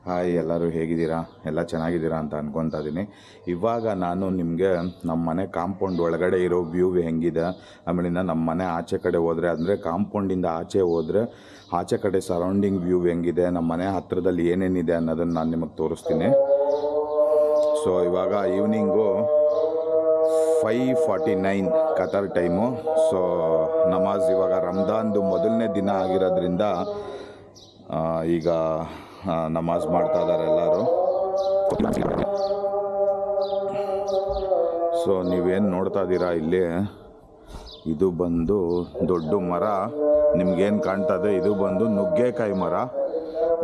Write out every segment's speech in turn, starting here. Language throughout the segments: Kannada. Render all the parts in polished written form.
ಹಾಯ್, ಎಲ್ಲರೂ ಹೇಗಿದ್ದೀರಾ? ಎಲ್ಲ ಚೆನ್ನಾಗಿದ್ದೀರಾ ಅಂತ ಅಂದ್ಕೊತಾ ಇದ್ದೀನಿ. ಇವಾಗ ನಾನು ನಿಮಗೆ ನಮ್ಮ ಮನೆ ಕಾಂಪೌಂಡ್ ಒಳಗಡೆ ಇರೋ ವ್ಯೂ ಹೆಂಗಿದೆ, ಆಮೇಲಿಂದ ನಮ್ಮ ಮನೆ ಆಚೆ ಕಡೆ ಹೋದರೆ ಅಂದರೆ ಕಾಂಪೌಂಡಿಂದ ಆಚೆ ಹೋದರೆ ಆಚೆ ಕಡೆ ಸರೌಂಡಿಂಗ್ ವ್ಯೂ ಹೆಂಗಿದೆ, ನಮ್ಮ ಮನೆ ಹತ್ತಿರದಲ್ಲಿ ಏನೇನಿದೆ ಅನ್ನೋದನ್ನು ನಾನು ನಿಮಗೆ ತೋರಿಸ್ತೀನಿ. ಸೊ ಇವಾಗ ಈವ್ನಿಂಗು 5:49 ಕತಾರ್ ಟೈಮು. ಸೊ ನಮಾಜ್ ಇವಾಗ ರಂಜಾನ್ದು ಮೊದಲನೇ ದಿನ ಆಗಿರೋದ್ರಿಂದ ಈಗ ನಮಾಜ್ ಮಾಡ್ತಾ ಇದ್ದಾರೆ ಎಲ್ಲರೂ. ಸೊ ನೀವೇನು ನೋಡ್ತಾ ಇದ್ದೀರಾ ಇಲ್ಲಿ, ಇದು ಬಂದು ದೊಡ್ಡ ಮರ. ನಿಮ್ಗೇನು ಕಾಣ್ತದೆ, ಇದು ಬಂದು ನುಗ್ಗೆಕಾಯಿ ಮರ.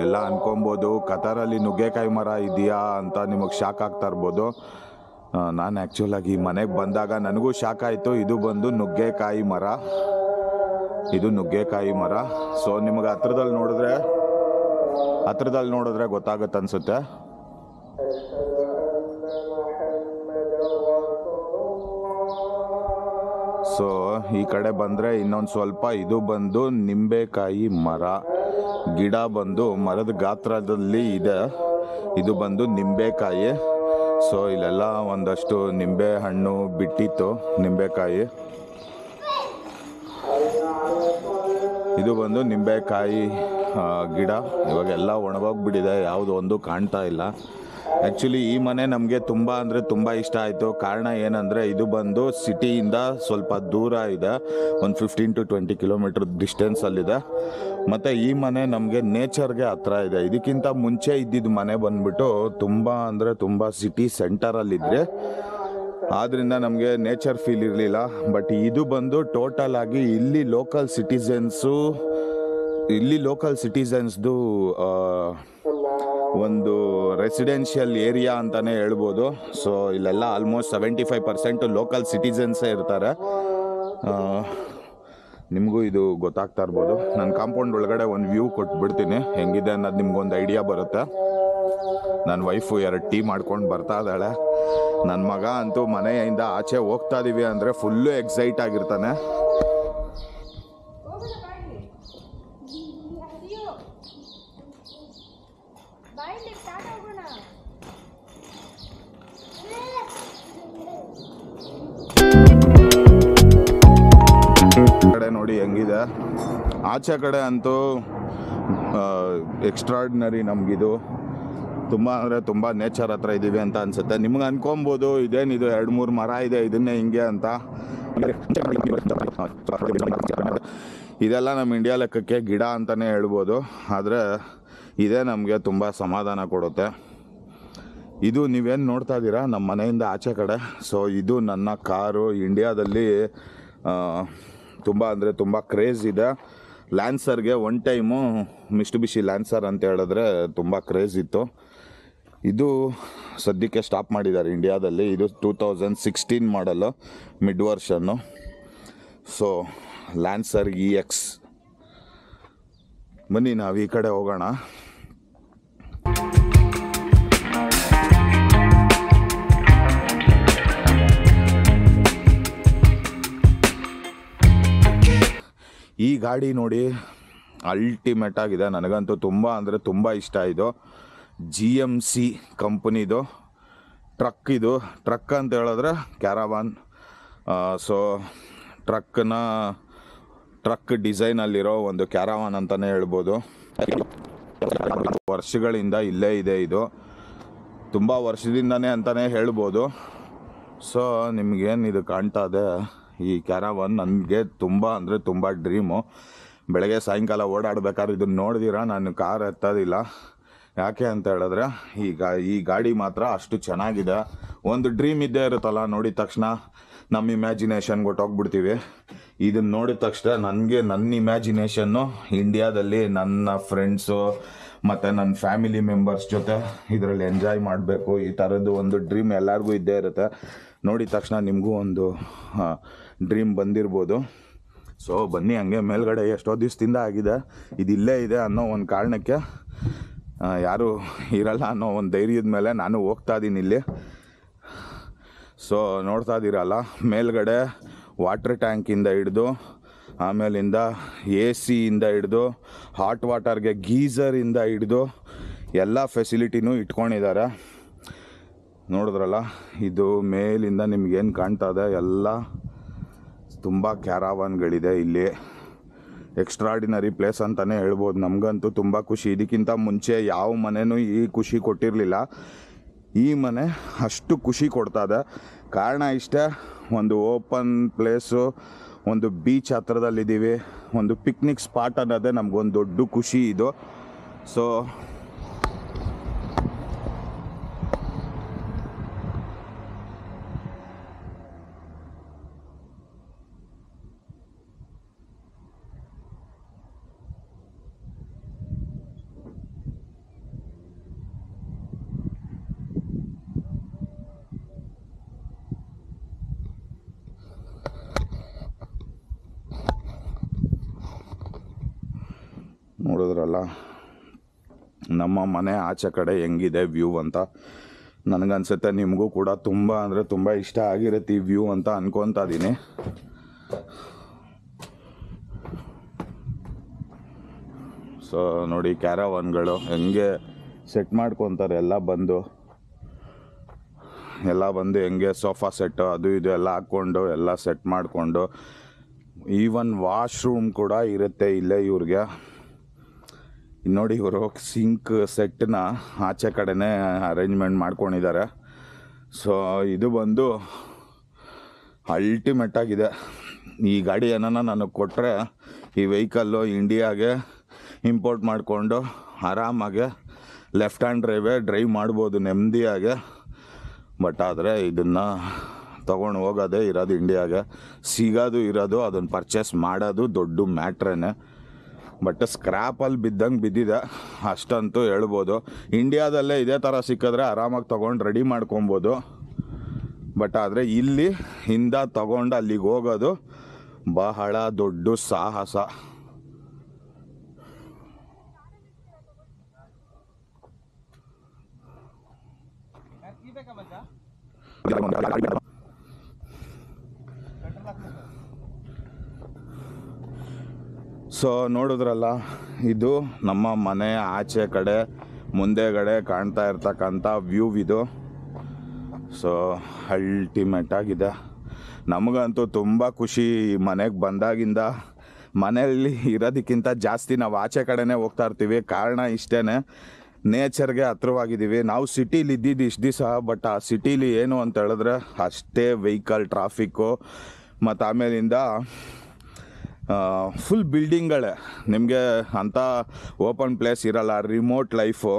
ಎಲ್ಲ ಅನ್ಕೊಬೋದು ಕತಾರಲ್ಲಿ ನುಗ್ಗೆಕಾಯಿ ಮರ ಇದೆಯಾ ಅಂತ ನಿಮಗೆ ಶಾಕ್ ಆಗ್ತಾ ಇರ್ಬೋದು. ನಾನು ಆ್ಯಕ್ಚುಲಾಗಿ ಮನೆಗೆ ಬಂದಾಗ ನನಗೂ ಶಾಕ್ ಆಯಿತು. ಇದು ಬಂದು ನುಗ್ಗೆಕಾಯಿ ಮರ, ಇದು ನುಗ್ಗೆಕಾಯಿ ಮರ. ಸೊ ನಿಮಗೆ ಹತ್ರದಲ್ಲಿ ನೋಡಿದ್ರೆ ಗೊತ್ತಾಗುತ್ತೆ ಅನಿಸುತ್ತೆ. ಸೊ ಈ ಕಡೆ ಬಂದರೆ ಇನ್ನೊಂದು ಸ್ವಲ್ಪ, ಇದು ಬಂದು ನಿಂಬೆಕಾಯಿ ಮರ. ಗಿಡ ಬಂದು ಮರದ ಗಾತ್ರದಲ್ಲಿ ಇದೆ. ಇದು ಬಂದು ನಿಂಬೆಕಾಯಿ. ಸೊ ಇಲ್ಲೆಲ್ಲ ಒಂದಷ್ಟು ನಿಂಬೆ ಹಣ್ಣು ಬಿಟ್ಟಿತ್ತು, ನಿಂಬೆಕಾಯಿ. ಇದು ಬಂದು ನಿಂಬೆಕಾಯಿ ಗಿಡ. ಇವಾಗೆಲ್ಲ ಒಣಗೋಗ್ಬಿಟ್ಟಿದೆ, ಯಾವುದು ಒಂದು ಕಾಣ್ತಾ ಇಲ್ಲ. ಆ್ಯಕ್ಚುಲಿ ಈ ಮನೆ ನಮಗೆ ತುಂಬ ಅಂದರೆ ತುಂಬ ಇಷ್ಟ ಆಯಿತು. ಕಾರಣ ಏನಂದರೆ ಇದು ಬಂದು ಸಿಟಿಯಿಂದ ಸ್ವಲ್ಪ ದೂರ ಇದೆ, ಒಂದು 15 to 20 ಕಿಲೋಮೀಟ್ರ್ ಡಿಸ್ಟೆನ್ಸಲ್ಲಿದೆ. ಮತ್ತು ಈ ಮನೆ ನಮಗೆ ನೇಚರ್ಗೆ ಹತ್ರ ಇದೆ. ಇದಕ್ಕಿಂತ ಮುಂಚೆ ಇದ್ದಿದ್ದು ಮನೆ ಬಂದುಬಿಟ್ಟು ತುಂಬ ಅಂದರೆ ತುಂಬ ಸಿಟಿ ಸೆಂಟರಲ್ಲಿದ್ದರೆ, ಆದ್ದರಿಂದ ನಮಗೆ ನೇಚರ್ ಫೀಲ್ ಇರಲಿಲ್ಲ. ಬಟ್ ಇದು ಬಂದು ಟೋಟಲ್ ಆಗಿ ಇಲ್ಲಿ ಲೋಕಲ್ ಸಿಟಿಸನ್ಸ್ದು ಒಂದು ರೆಸಿಡೆನ್ಷಿಯಲ್ ಏರಿಯಾ ಅಂತಲೇ ಹೇಳ್ಬೋದು. ಸೊ ಇಲ್ಲೆಲ್ಲ ಆಲ್ಮೋಸ್ಟ್ 75% ಲೋಕಲ್ ಸಿಟಿಸನ್ಸೇ ಇರ್ತಾರೆ. ನಿಮಗೂ ಇದು ಗೊತ್ತಾಗ್ತಾ ಇರ್ಬೋದು. ನನ್ನ ಕಾಂಪೌಂಡ್ ಒಳಗಡೆ ಒಂದು ವ್ಯೂ ಕೊಟ್ಬಿಡ್ತೀನಿ, ಹೆಂಗಿದೆ ಅನ್ನೋದು ನಿಮ್ಗೊಂದು ಐಡಿಯಾ ಬರುತ್ತೆ. ನನ್ನ ವೈಫು 2 ಟೀ ಮಾಡ್ಕೊಂಡು ಬರ್ತಾ ಇದ್ದಾಳೆ. ನನ್ನ ಮಗ ಅಂತೂ ಮನೆಯಿಂದ ಆಚೆ ಹೋಗ್ತಾ ಇದೀವಿ ಅಂದರೆ ಫುಲ್ಲು ಎಕ್ಸೈಟ್ ಆಗಿರ್ತಾನೆ. ಕಡೆ ನೋಡಿ ಹೆಂಗಿದೆ. ಆಚೆ ಕಡೆ ಅಂತೂ ಎಕ್ಸ್ಟ್ರಾರ್ಡಿನರಿ. ನಮಗಿದು ತುಂಬ ಅಂದರೆ ತುಂಬ ನೇಚರ್ ಹತ್ರ ಇದ್ದೀವಿ ಅಂತ ಅನಿಸುತ್ತೆ. ನಿಮ್ಗೆ ಅನ್ಕೊಬೋದು ಇದೇನಿದು 2-3 ಮರ ಇದೆ ಇದನ್ನೇ ಹಿಂಗೆ ಅಂತ. ಇದೆಲ್ಲ ನಮ್ಮ ಇಂಡಿಯಾ ಲೆಕ್ಕಕ್ಕೆ ಗಿಡ ಅಂತಲೇ ಹೇಳ್ಬೋದು. ಆದರೆ ಇದೇ ನಮಗೆ ತುಂಬ ಸಮಾಧಾನ ಕೊಡುತ್ತೆ. ಇದು ನೀವೇನು ನೋಡ್ತಾ ಇದ್ದೀರಾ ನಮ್ಮ ಮನೆಯಿಂದ ಆಚೆ ಕಡೆ. ಸೊ ಇದು ನನ್ನ ಕಾರು. ಇಂಡಿಯಾದಲ್ಲಿ ತುಂಬ ಅಂದರೆ ತುಂಬ ಕ್ರೇಜ್ ಇದೆ. ಲ್ಯಾನ್ಸರ್ಗೆ ಒನ್ ಟೈಮು ಮಿಟ್ಸುಬಿಷಿ ಲ್ಯಾನ್ಸರ್ ಅಂತ ಹೇಳಿದ್ರೆ ತುಂಬ ಕ್ರೇಜ್ ಇತ್ತು. ಇದು ಸದ್ಯಕ್ಕೆ ಸ್ಟಾಪ್ ಮಾಡಿದ್ದಾರೆ ಇಂಡಿಯಾದಲ್ಲಿ. ಇದು 2016 ಮಾಡಲು ಮಿಡ್ ವರ್ಷನ್ನು. So Lancer EX. ಬನ್ನಿ ನಾವು ಈ ಕಡೆ ಹೋಗೋಣ. ಈ ಗಾಡಿ ನೋಡಿ ಅಲ್ಟಿಮೇಟ್ ಆಗಿದೆ. ನನಗಂತೂ ತುಂಬ ಅಂದರೆ ತುಂಬ ಇಷ್ಟ. ಇದು GMC ಕಂಪನಿದು ಟ್ರಕ್. ಇದು ಟ್ರಕ್ ಅಂತ ಹೇಳಿದ್ರೆ ಕ್ಯಾರವಾನ್. ಸೊ ಟ್ರಕ್ ಡಿಸೈನಲ್ಲಿರೋ ಒಂದು ಕ್ಯಾರವಾನ್ ಅಂತಲೇ ಹೇಳ್ಬೋದು. ವರ್ಷಗಳಿಂದ ಇಲ್ಲೇ ಇದೆ. ಇದು ತುಂಬ ವರ್ಷದಿಂದನೇ ಅಂತಲೇ ಹೇಳ್ಬೋದು. ಸೊ ನಿಮಗೇನು ಇದು ಕಾಣ್ತಾ ಇದೆ, ಈ ಕ್ಯಾರವಾನ್ ನನಗೆ ತುಂಬ ಅಂದರೆ ತುಂಬ ಡ್ರೀಮು. ಬೆಳಗ್ಗೆ ಸಾಯಂಕಾಲ ಓಡಾಡ್ಬೇಕಾದ್ರೆ ಇದನ್ನು ನೋಡಿದಿರ ನಾನು ಕಾರ್ ಎತ್ತೋದಿಲ್ಲ. ಯಾಕೆ ಅಂತ ಹೇಳಿದ್ರೆ ಈ ಗಾಡಿ ಮಾತ್ರ ಅಷ್ಟು ಚೆನ್ನಾಗಿದೆ. ಒಂದು ಡ್ರೀಮ್ ಇದ್ದೇ ಇರುತ್ತಲ್ಲ, ನೋಡಿದ ತಕ್ಷಣ ನಮ್ಮ ಇಮ್ಯಾಜಿನೇಷನ್ಗೆ ಹೊಟ್ಟೋಗ್ಬಿಡ್ತೀವಿ. ಇದನ್ನು ನೋಡಿದ ತಕ್ಷಣ ನನ್ನ ಇಮ್ಯಾಜಿನೇಷನ್ನು ಇಂಡಿಯಾದಲ್ಲಿ ನನ್ನ ಫ್ರೆಂಡ್ಸು ಮತ್ತು ನನ್ನ ಫ್ಯಾಮಿಲಿ ಮೆಂಬರ್ಸ್ ಜೊತೆ ಇದರಲ್ಲಿ ಎಂಜಾಯ್ ಮಾಡಬೇಕು. ಈ ಥರದ್ದು ಒಂದು ಡ್ರೀಮ್ ಎಲ್ಲರಿಗೂ ಇದ್ದೇ ಇರುತ್ತೆ. ನೋಡಿದ ತಕ್ಷಣ ನಿಮಗೂ ಒಂದು ಡ್ರೀಮ್ ಬಂದಿರ್ಬೋದು. ಸೊ ಬನ್ನಿ, ಹಂಗೆ ಮೇಲ್ಗಡೆ ಎಷ್ಟೋ ದಿವಸದಿಂದ ಆಗಿದೆ, ಇದಿಲ್ಲೇ ಇದೆ ಅನ್ನೋ ಒಂದು ಕಾರಣಕ್ಕೆ, ಯಾರೂ ಇರಲ್ಲ ಅನ್ನೋ ಒಂದು ಧೈರ್ಯದ ಮೇಲೆ ನಾನು ಹೋಗ್ತಾ ಇದ್ದೀನಿ ಇಲ್ಲಿ. ಸೊ ನೋಡ್ತಾ ಇದ್ದೀರಲ್ಲ, ಮೇಲ್ಗಡೆ ವಾಟರ್ ಟ್ಯಾಂಕಿಂದ ಹಿಡಿದು ಆಮೇಲಿಂದ AC ಇಂದ ಹಿಡಿದು ಹಾಟ್ ವಾಟರ್ಗೆ ಗೀಝರಿಂದ ಹಿಡಿದು ಎಲ್ಲ ಫೆಸಿಲಿಟಿನೂ ಇಟ್ಕೊಂಡಿದ್ದಾರೆ. ನೋಡಿದ್ರಲ್ಲ, ಇದು ಮೇಲಿಂದ ನಿಮ್ಗೇನು ಕಾಣ್ತಾ ಇದೆ ಎಲ್ಲ ತುಂಬ ಕ್ಯಾರವಾನ್ಗಳಿದೆ ಇಲ್ಲಿ. ಎಕ್ಸ್ಟ್ರಾಡಿನರಿ ಪ್ಲೇಸ್ ಅಂತಲೇ ಹೇಳ್ಬೋದು. ನಮಗಂತೂ ತುಂಬ ಖುಷಿ. ಇದಕ್ಕಿಂತ ಮುಂಚೆ ಯಾವ ಮನೆಯೂ ಈ ಖುಷಿ ಕೊಟ್ಟಿರಲಿಲ್ಲ. ಈ ಮನೆ ಅಷ್ಟು ಖುಷಿ ಕೊಡ್ತದೆ. ಕಾರಣ ಇಷ್ಟೇ, ಒಂದು ಓಪನ್ ಪ್ಲೇಸು, ಒಂದು ಬೀಚ್ ಹತ್ರದಲ್ಲಿದ್ದೀವಿ, ಒಂದು ಪಿಕ್ನಿಕ್ ಸ್ಪಾಟ್ ಅನ್ನೋದೇ ನಮಗೊಂದು ದೊಡ್ಡ ಖುಷಿ ಇದು. ಸೊ ನೋಡಿದ್ರಲ್ಲ ನಮ್ಮ ಮನೆ ಆಚೆ ಕಡೆ ಹೆಂಗಿದೆ ವ್ಯೂ ಅಂತ. ನನಗನ್ಸುತ್ತೆ ನಿಮಗೂ ಕೂಡ ತುಂಬ ಅಂದರೆ ತುಂಬ ಇಷ್ಟ ಆಗಿರುತ್ತೆ ಈ ವ್ಯೂ ಅಂತ ಅನ್ಕೊತಾ ಇದ್ದೀನಿ. ಸೊ ನೋಡಿ, ಕ್ಯಾರವಾನ್ಗಳು ಹೆಂಗೆ ಸೆಟ್ ಮಾಡ್ಕೊತಾರೆ, ಎಲ್ಲ ಬಂದು ಹೆಂಗೆ ಸೋಫಾ ಸೆಟ್ಟು ಅದು ಇದು ಎಲ್ಲ ಹಾಕ್ಕೊಂಡು ಎಲ್ಲ ಸೆಟ್ ಮಾಡಿಕೊಂಡು, ಈವನ್ ವಾಶ್ರೂಮ್ ಕೂಡ ಇರುತ್ತೆ ಇಲ್ಲೇ ಇವ್ರಿಗೆ. ನೋಡಿ, ಇವರು ಸಿಂಕ್ ಸೆಟ್ನ ಆಚೆ ಕಡೆನೇ ಅರೇಂಜ್ಮೆಂಟ್ ಮಾಡ್ಕೊಂಡಿದ್ದಾರೆ. ಸೊ ಇದು ಬಂದು ಅಲ್ಟಿಮೇಟ್ ಆಗಿದೆ. ಈ ಗಾಡಿ ಏನಾನ ನನಗೆ ಕೊಟ್ಟರೆ ಈ ವೆಹಿಕಲ್ಲು ಇಂಡಿಯಾಗೆ ಇಂಪೋರ್ಟ್ ಮಾಡಿಕೊಂಡು ಆರಾಮಾಗೆ ಲೆಫ್ಟ್ ಹ್ಯಾಂಡ್ ಡ್ರೈವ್ ಮಾಡ್ಬೋದು ನೆಮ್ಮದಿಯಾಗೆ. ಬಟ್ ಆದರೆ ಇದನ್ನು ತೊಗೊಂಡು ಹೋಗೋದೇ ಇರೋದು ಇಂಡಿಯಾಗೆ, ಸಿಗೋದು ಇರೋದು, ಅದನ್ನು ಪರ್ಚೇಸ್ ಮಾಡೋದು ದೊಡ್ಡ ಮ್ಯಾಟ್ರೇನೆ. ಬಟ್ ಸ್ಕ್ರ್ಯಾಪಲ್ಲಿ ಬಿದ್ದಂಗೆ ಬಿದ್ದಿದೆ ಅಷ್ಟಂತೂ ಹೇಳ್ಬೋದು. ಇಂಡಿಯಾದಲ್ಲೇ ಇದೇ ಥರ ಸಿಕ್ಕಿದ್ರೆ ಆರಾಮಾಗಿ ತೊಗೊಂಡು ರೆಡಿ ಮಾಡ್ಕೊಬೋದು. ಬಟ್ ಆದರೆ ಇಲ್ಲಿ ಇಂದ ತೊಗೊಂಡು ಅಲ್ಲಿಗೆ ಹೋಗೋದು ಬಹಳ ದೊಡ್ಡ ಸಾಹಸ. ಸೊ ನೋಡಿದ್ರಲ್ಲ, ಇದು ನಮ್ಮ ಮನೆ ಆಚೆ ಕಡೆ ಮುಂದೆಗಡೆ ಕಾಣ್ತಾ ಇರ್ತಕ್ಕಂಥ ವ್ಯೂ ಇದು. ಸೊ ಅಲ್ಟಿಮೇಟ್ ಆಗಿದೆ. ನಮಗಂತೂ ತುಂಬ ಖುಷಿ. ಮನೆಗೆ ಬಂದಾಗಿಂದ ಮನೆಯಲ್ಲಿ ಇರೋದಕ್ಕಿಂತ ಜಾಸ್ತಿ ನಾವು ಆಚೆ ಕಡೆನೇ ಹೋಗ್ತಾ ಇರ್ತೀವಿ. ಕಾರಣ ಇಷ್ಟೇ, ನೇಚರ್ಗೆ ಹತ್ರವಾಗಿದ್ದೀವಿ. ನಾವು ಸಿಟೀಲಿ ಇದ್ದಿದ್ದು ಇಷ್ಟು ದಿವಸ, ಬಟ್ ಆ ಸಿಟೀಲಿ ಏನು ಅಂತ ಹೇಳಿದ್ರೆ ಅಷ್ಟೇ ವೆಹಿಕಲ್ ಟ್ರಾಫಿಕ್ಕು, ಮತ್ತು ಆಮೇಲಿಂದ ಫುಲ್ ಬಿಲ್ಡಿಂಗ್ಗಳೇ. ನಿಮಗೆ ಅಂಥ ಓಪನ್ ಪ್ಲೇಸ್ ಇರಲ್ಲ, ರಿಮೋಟ್ ಲೈಫು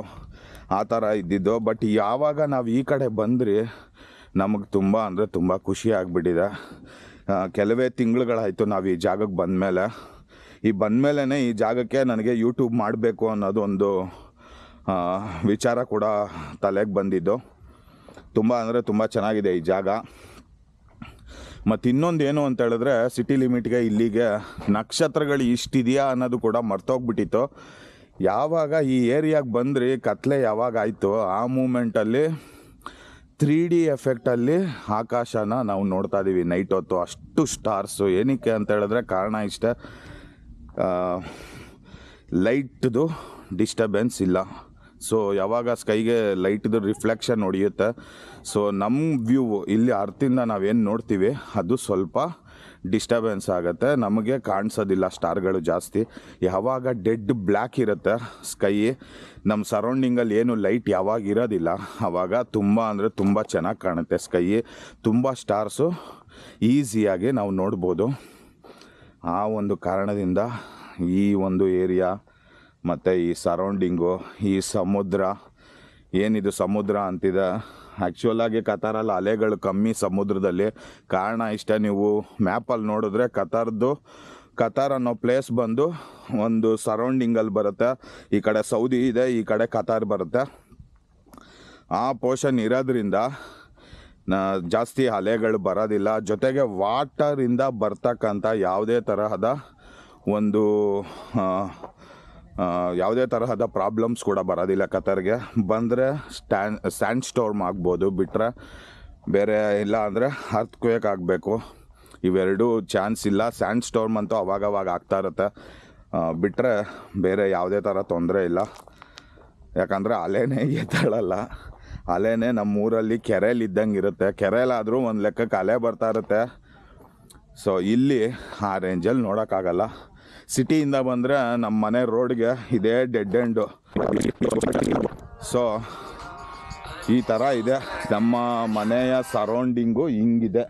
ಆ ಥರ ಇದ್ದಿದ್ದು. ಬಟ್ ಯಾವಾಗ ನಾವು ಈ ಕಡೆ ಬಂದ್ರಿ ನಮಗೆ ತುಂಬ ಅಂದರೆ ತುಂಬ ಖುಷಿ ಆಗಿಬಿಟ್ಟಿದೆ. ಕೆಲವೇ ತಿಂಗಳುಗಳಾಯಿತು ನಾವು ಈ ಜಾಗಕ್ಕೆ ಬಂದಮೇಲೆ. ಬಂದಮೇಲೆ ಈ ಜಾಗಕ್ಕೆ ನನಗೆ ಯೂಟ್ಯೂಬ್ ಮಾಡಬೇಕು ಅನ್ನೋದು ಒಂದು ವಿಚಾರ ಕೂಡ ತಲೆಗೆ ಬಂದಿದ್ದು. ತುಂಬ ಅಂದರೆ ತುಂಬ ಚೆನ್ನಾಗಿದೆ ಈ ಜಾಗ. ಮತ್ತು ಇನ್ನೊಂದು ಏನು ಅಂತ ಹೇಳಿದ್ರೆ, ಸಿಟಿ ಲಿಮಿಟ್ಗೆ ಇಲ್ಲಿಗೆ ನಕ್ಷತ್ರಗಳು ಇಷ್ಟಿದೆಯಾ ಅನ್ನೋದು ಕೂಡ ಮರ್ತೋಗ್ಬಿಟ್ಟಿತ್ತು. ಯಾವಾಗ ಈ ಏರಿಯಾಗೆ ಬಂದ್ರಿ, ಕತ್ಲೆ ಯಾವಾಗ ಆಯಿತು, ಆ ಮೂಮೆಂಟಲ್ಲಿ 3D ಎಫೆಕ್ಟಲ್ಲಿ ಆಕಾಶನ ನಾವು ನೋಡ್ತಾ ಇದ್ದೀವಿ ನೈಟ್ ಹೊತ್ತು. ಅಷ್ಟು ಸ್ಟಾರ್ಸು. ಏನಕ್ಕೆ ಅಂತ ಹೇಳಿದ್ರೆ ಕಾರಣ ಇಷ್ಟೇ, ಲೈಟ್ದು ಡಿಸ್ಟರ್ಬೆನ್ಸ್ ಇಲ್ಲ. ಸೊ ಯಾವಾಗ ಸ್ಕೈಗೆ ಲೈಟ್ದು ರಿಫ್ಲೆಕ್ಷನ್ ಹೊಡೆಯುತ್ತೆ, ಸೊ ನಮ್ಮ ವ್ಯೂ ಇಲ್ಲಿ ಅರ್ಥಿಂದ ನಾವೇನು ನೋಡ್ತೀವಿ ಅದು ಸ್ವಲ್ಪ ಡಿಸ್ಟರ್ಬೆನ್ಸ್ ಆಗುತ್ತೆ, ನಮಗೆ ಕಾಣಿಸೋದಿಲ್ಲ ಸ್ಟಾರ್ಗಳು ಜಾಸ್ತಿ. ಯಾವಾಗ ಡೆಡ್ ಬ್ಲ್ಯಾಕ್ ಇರುತ್ತೆ ಸ್ಕೈ, ನಮ್ಮ ಸರೌಂಡಿಂಗಲ್ಲಿ ಏನು ಲೈಟ್ ಯಾವಾಗ ಇರೋದಿಲ್ಲ, ಆವಾಗ ತುಂಬ ಅಂದರೆ ತುಂಬ ಚೆನ್ನಾಗಿ ಕಾಣುತ್ತೆ ಸ್ಕೈ. ತುಂಬ ಸ್ಟಾರ್ಸು ಈಸಿಯಾಗಿ ನಾವು ನೋಡ್ಬೋದು. ಆ ಒಂದು ಕಾರಣದಿಂದ ಈ ಒಂದು ಏರಿಯಾ ಮತ್ತು ಈ ಸರೌಂಡಿಂಗು, ಈ ಸಮುದ್ರ, ಏನಿದು ಸಮುದ್ರ ಅಂತಿದೆ, ಆ್ಯಕ್ಚುಲಾಗಿ ಕತಾರಲ್ಲಿ ಅಲೆಗಳು ಕಮ್ಮಿ ಸಮುದ್ರದಲ್ಲಿ. ಕಾರಣ ಇಷ್ಟೇ, ನೀವು ಮ್ಯಾಪಲ್ಲಿ ನೋಡಿದ್ರೆ ಕತಾರ್ ಅನ್ನೋ ಪ್ಲೇಸ್ ಬಂದು ಒಂದು ಸರೌಂಡಿಂಗಲ್ಲಿ ಬರುತ್ತೆ. ಈ ಕಡೆ ಸೌದಿ ಇದೆ, ಈ ಕಡೆ ಕತಾರ್ ಬರುತ್ತೆ. ಆ ಪೋರ್ಷನ್ ಇರೋದ್ರಿಂದ ಜಾಸ್ತಿ ಅಲೆಗಳು ಬರೋದಿಲ್ಲ. ಜೊತೆಗೆ ವಾಟರಿಂದ ಬರ್ತಕ್ಕಂಥ ಯಾವುದೇ ತರಹದ ಪ್ರಾಬ್ಲಮ್ಸ್ ಕೂಡ ಬರೋದಿಲ್ಲ ಕತಾರ್ಗೆ. ಬಂದರೆ ಸ್ಯಾಂಡ್ ಸ್ಟೋರ್ಮ್ ಆಗ್ಬೋದು, ಬಿಟ್ಟರೆ ಬೇರೆ ಇಲ್ಲ ಅಂದರೆ ಅರ್ಥಕ್ವೇಕ್ ಆಗಬೇಕು. ಇವೆರಡೂ ಚಾನ್ಸ್ ಇಲ್ಲ. ಸ್ಯಾಂಡ್ ಸ್ಟೋರ್ಮ್ ಅಂತೂ ಅವಾಗವಾಗ ಆಗ್ತಾ ಇರುತ್ತೆ, ಬಿಟ್ಟರೆ ಬೇರೆ ಯಾವುದೇ ಥರ ತೊಂದರೆ ಇಲ್ಲ. ಯಾಕಂದರೆ ಅಲೆನೇ ಎದ್ದಾಳಲ್ಲ. ಅಲೆನೇ ನಮ್ಮೂರಲ್ಲಿ ಕೆರೆಯಲ್ಲಿ ಇದ್ದಂಗೆ ಇರುತ್ತೆ. ಕೆರೆಯಲ್ಲಾದರೂ ಒಂದು ಲೆಕ್ಕಕ್ಕೆ ಅಲೆ ಬರ್ತಾ ಇರುತ್ತೆ. ಸೊ ಇಲ್ಲಿ ಆ ರೇಂಜಲ್ಲಿ ನೋಡೋಕ್ಕಾಗಲ್ಲ. ಸಿಟಿಯಿಂದ ಬಂದರೆ ನಮ್ಮ ಮನೆ ರೋಡ್ಗೆ ಇದೇ ಡೆಡ್ ಎಂಡು. ಸೊ ಈ ಥರ ಇದೆ ನಮ್ಮ ಮನೆಯ ಸರೌಂಡಿಂಗು, ಹಿಂಗಿದೆ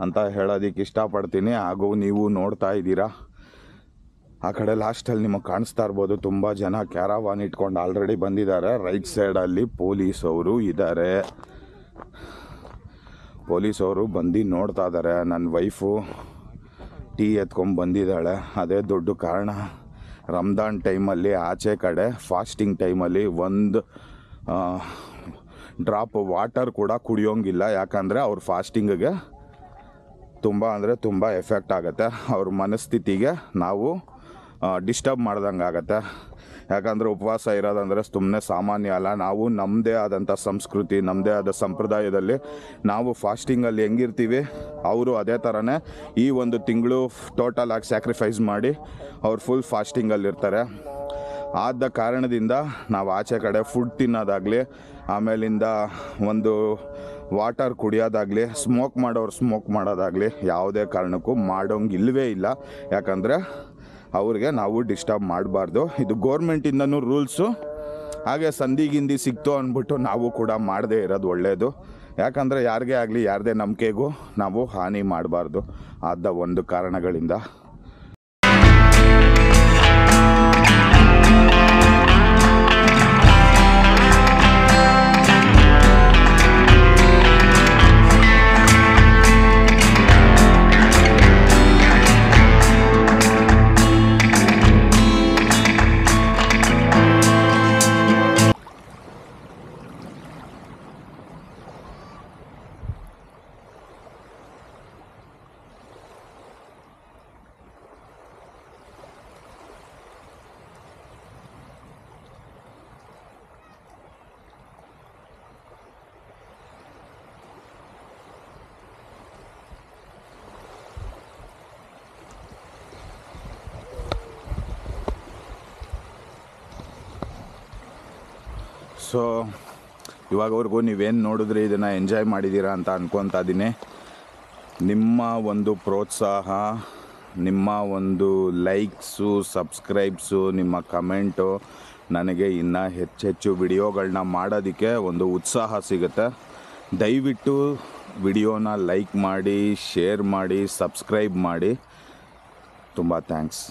ಅಂತ ಹೇಳೋದಕ್ಕೆ ಇಷ್ಟಪಡ್ತೀನಿ. ಹಾಗೂ ನೀವು ನೋಡ್ತಾ ಇದ್ದೀರಾ ಆ ಕಡೆ ಲಾಸ್ಟಲ್ಲಿ ನಿಮಗೆ ಕಾಣಿಸ್ತಾ ಇರ್ಬೋದು, ತುಂಬ ಜನ ಕ್ಯಾರವಾನ್ ಇಟ್ಕೊಂಡು ಆಲ್ರೆಡಿ ಬಂದಿದ್ದಾರೆ. ರೈಟ್ ಸೈಡಲ್ಲಿ ಪೊಲೀಸವರು ಇದ್ದಾರೆ. ಪೊಲೀಸವರು ಬಂದು ನೋಡ್ತಾ ಇದ್ದಾರೆ. ನನ್ನ ವೈಫು ಟೀ ಎತ್ಕೊಂಡು ಬಂದಿದ್ದಾಳೆ. ಅದೇ ದೊಡ್ಡ ಕಾರಣ. ರಂಜಾನ್ ಟೈಮಲ್ಲಿ ಆಚೆ ಕಡೆ ಫಾಸ್ಟಿಂಗ್ ಟೈಮಲ್ಲಿ ಒಂದು ಡ್ರಾಪ್ ವಾಟರ್ ಕೂಡ ಕುಡಿಯೋಂಗಿಲ್ಲ. ಯಾಕಂದರೆ ಅವ್ರ ಫಾಸ್ಟಿಂಗಿಗೆ ತುಂಬ ಅಂದರೆ ತುಂಬ ಎಫೆಕ್ಟ್ ಆಗುತ್ತೆ. ಅವ್ರ ಮನಸ್ಥಿತಿಗೆ ನಾವು ಡಿಸ್ಟರ್ಬ್ ಮಾಡ್ದಂಗೆ ಆಗುತ್ತೆ. ಯಾಕಂದರೆ ಉಪವಾಸ ಇರೋದಂದರೆ ಸುಮ್ಮನೆ ಸಾಮಾನ್ಯ ಅಲ್ಲ. ನಾವು ನಮ್ಮದೇ ಆದಂಥ ಸಂಸ್ಕೃತಿ, ನಮ್ಮದೇ ಆದ ಸಂಪ್ರದಾಯದಲ್ಲಿ ನಾವು ಫಾಸ್ಟಿಂಗಲ್ಲಿ ಹೆಂಗಿರ್ತೀವಿ, ಅವರು ಅದೇ ಥರನೇ ಈ ಒಂದು ತಿಂಗಳು ಟೋಟಲಾಗಿ ಸ್ಯಾಕ್ರಿಫೈಸ್ ಮಾಡಿ ಅವ್ರು ಫುಲ್ ಫಾಸ್ಟಿಂಗಲ್ಲಿರ್ತಾರೆ. ಆದ ಕಾರಣದಿಂದ ನಾವು ಆಚೆ ಕಡೆ ಫುಡ್ ತಿನ್ನೋದಾಗಲಿ, ಆಮೇಲಿಂದ ಒಂದು ವಾಟರ್ ಕುಡಿಯೋದಾಗಲಿ, ಸ್ಮೋಕ್ ಮಾಡೋದಾಗಲಿ ಯಾವುದೇ ಕಾರಣಕ್ಕೂ ಮಾಡೋಂಗಿಲ್ವೇ ಇಲ್ಲ. ಯಾಕಂದರೆ ಅವ್ರಿಗೆ ನಾವು ಡಿಸ್ಟರ್ಬ್ ಮಾಡಬಾರ್ದು. ಇದು ಗೋರ್ಮೆಂಟಿಂದನೂ ರೂಲ್ಸು. ಹಾಗೆ ಸಂಧಿಗಿಂದಿ ಸಿಕ್ತು ಅಂದ್ಬಿಟ್ಟು ನಾವು ಕೂಡ ಮಾಡದೇ ಇರೋದು ಒಳ್ಳೆಯದು. ಯಾಕಂದರೆ ಯಾರಿಗೇ ಆಗಲಿ, ಯಾರದೇ ನಂಬಿಕೆಗೂ ನಾವು ಹಾನಿ ಮಾಡಬಾರ್ದು. ಆದ ಒಂದು ಕಾರಣಗಳಿಂದ ಸೊ ಇವಾಗವರೆಗೂ ನೀವೇನು ನೋಡಿದ್ರಿ ಇದನ್ನು ಎಂಜಾಯ್ ಮಾಡಿದ್ದೀರಾ ಅಂತ ಅನ್ಕೊತಾ ಇದ್ದೀನಿ. ನಿಮ್ಮ ಒಂದು ಪ್ರೋತ್ಸಾಹ, ನಿಮ್ಮ ಒಂದು ಲೈಕ್ಸು, ಸಬ್ಸ್ಕ್ರೈಬ್ಸು, ನಿಮ್ಮ ಕಮೆಂಟು ನನಗೆ ಇನ್ನೂ ಹೆಚ್ಚೆಚ್ಚು ವಿಡಿಯೋಗಳನ್ನ ಮಾಡೋದಕ್ಕೆ ಒಂದು ಉತ್ಸಾಹ ಸಿಗುತ್ತೆ. ದಯವಿಟ್ಟು ವಿಡಿಯೋನ ಲೈಕ್ ಮಾಡಿ, ಶೇರ್ ಮಾಡಿ, ಸಬ್ಸ್ಕ್ರೈಬ್ ಮಾಡಿ. ತುಂಬ ಥ್ಯಾಂಕ್ಸ್.